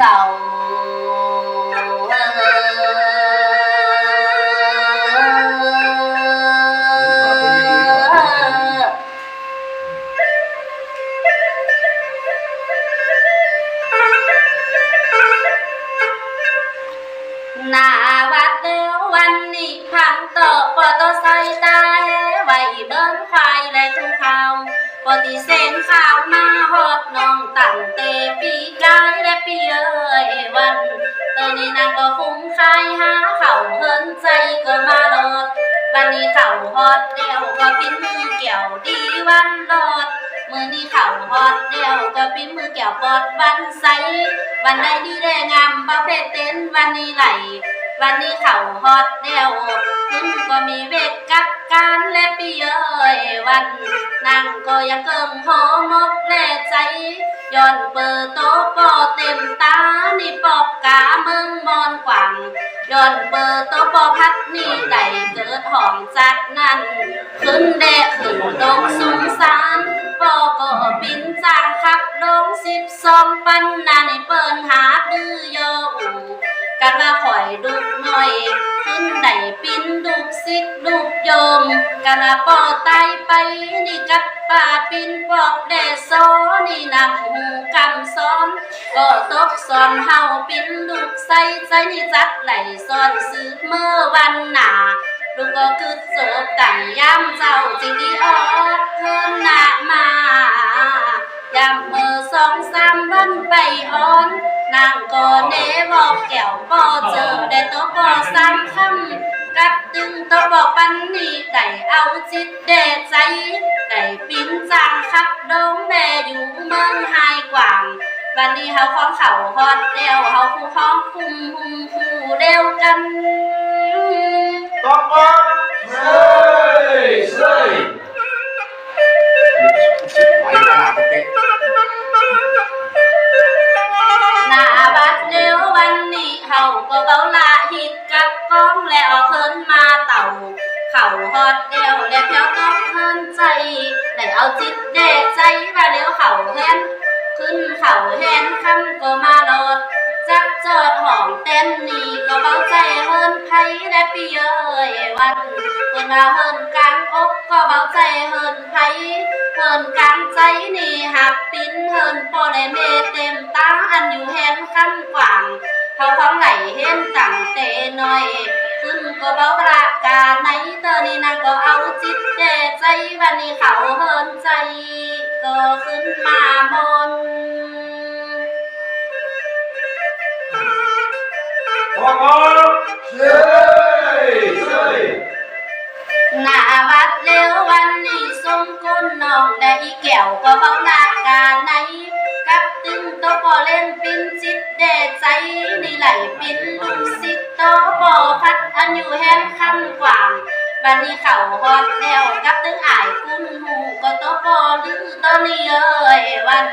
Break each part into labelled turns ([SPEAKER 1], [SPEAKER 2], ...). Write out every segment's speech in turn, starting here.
[SPEAKER 1] เสาหน้าวัดเดียววันนี้พังโตปอตใส่ตาไว้เบิ้งควายและทุ่งข้าวปอติเส้นข้าวมาหอดน้องตั้งเตปีกายและปีเอ้ยวันตอนนี้นางก็คุ้มคายหาเข่าเฮินใจก็มาโลดวันนี้เข่าฮอดเดียวก็ปิ้นมือเกี่ยวดีวันโลดมือนี้เข่าฮอดเดียวก็ปิ้นมือเกี่ยวปอดวันใสวันใดดีแรงามประเภทเต้นวันนี้ไหลวันนี้เข่าฮอดเดียวขึ้นก็มีเวทกับการและปีเอ้ยวันนั่งก็ยังเกิมหอมกแล่ใจย้อนเปิดโตปอเต็มตานี่ปอกกาเมืองมอนกว่างย้อนเปิดโตปอพัดนี่ได้เกิดหอมจากนั้นขึ้นแดกขึ้นลงสุงสารปอก็บินจางขับลง12ปันนาในเปิ้นหาดื้อโยอูกันมาข่อยดุกหน่อยขึ้นได้ปิ้นดุกซิกดุกโยมกันมาปอไตไปนี่กับป่าปิ้นปอบแดโซนี่นำหูกำซ้อนก็ตกซ้อนเฮาปิ้นดุกใส่ใจนี่จักไหลซ้อนซื้อเมื่อวันหนาลูกก็คือโศกกันย้ำเจ้าจริงดีออกเพิ่นหน้ามายำมือ2-3วันไปอ่อนนางก็เนบอกแก้วบ่เจอได้ตัวบ่3คำกับตึงตัวบ่ปันนี่ได้เอาจิตเดใจได้ปิ้นจางขับดงแม่อยู่เมืองไฮกว่างวันนี้เฮาของเขาฮอดเดียวเฮาคู่ของคุมคู่เดียวกัน
[SPEAKER 2] ต่อไปเฮ้ย
[SPEAKER 1] หน้าบัดเดียววันนี้เฮาก็เบาละหิดกับกองแล้วเคินมาเต่าเขาฮอดเดียวแล้วเพียวต้องเฮินใจได้เอาจิตเดใจมาเลี้ยวเขาแฮนขึ้นเขาแฮนคำก็มาโลดจักจอดห้องเต้นนี่ก็เบาใจเฮินไผได้ปีเอ้ยวันเพิ่นมาเฮินกลางอกก็เบาใจเฮินไผเฮินกลางใจนี่หักปิ้นเฮินปอและเมเต็มตาอันอยู่แฮนคำกว่างเขาของไหลเห็นตั้งเตหน่อยขึ้นก็เบาประกาศในเตอนี่นางก็เอาจิตเดใจวันนี้เขาเฮินใจก็ขึ้นมามน
[SPEAKER 2] ต่อไปเฮ้ย
[SPEAKER 1] หน้าวัดเร็ววันนี้สมกุลน้องได้อีแก้วก็เบาหน้ากาในกับตึงโตปอเล่นปิ้นจิตเดใจนี่ไหลปิ้นลูกซิกโตปอพัดอันอยู่แห่งคำกว่างวันนี้เขาฮอดแล้วกับตึงอายกุ้นหูก็โตปอลือโตนี่เอ้ยวัน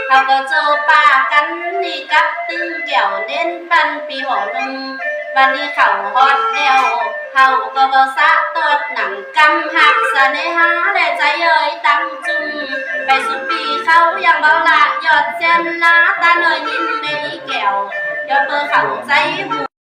[SPEAKER 1] เขาก็เจอป่ากันนี่กับตึงแก้วเด่นปันปีหัวนุ่มวันนี้เขาฮอดแล้วเขาก็บ่สะตดหนังกำหักเสน่หาและใจเอ่ยตั้งจุ่มไปสุดปีเขายังเบาละยอดเจนลาตาหน่อยนินในแก้วยอดเบอร์เขาใจหู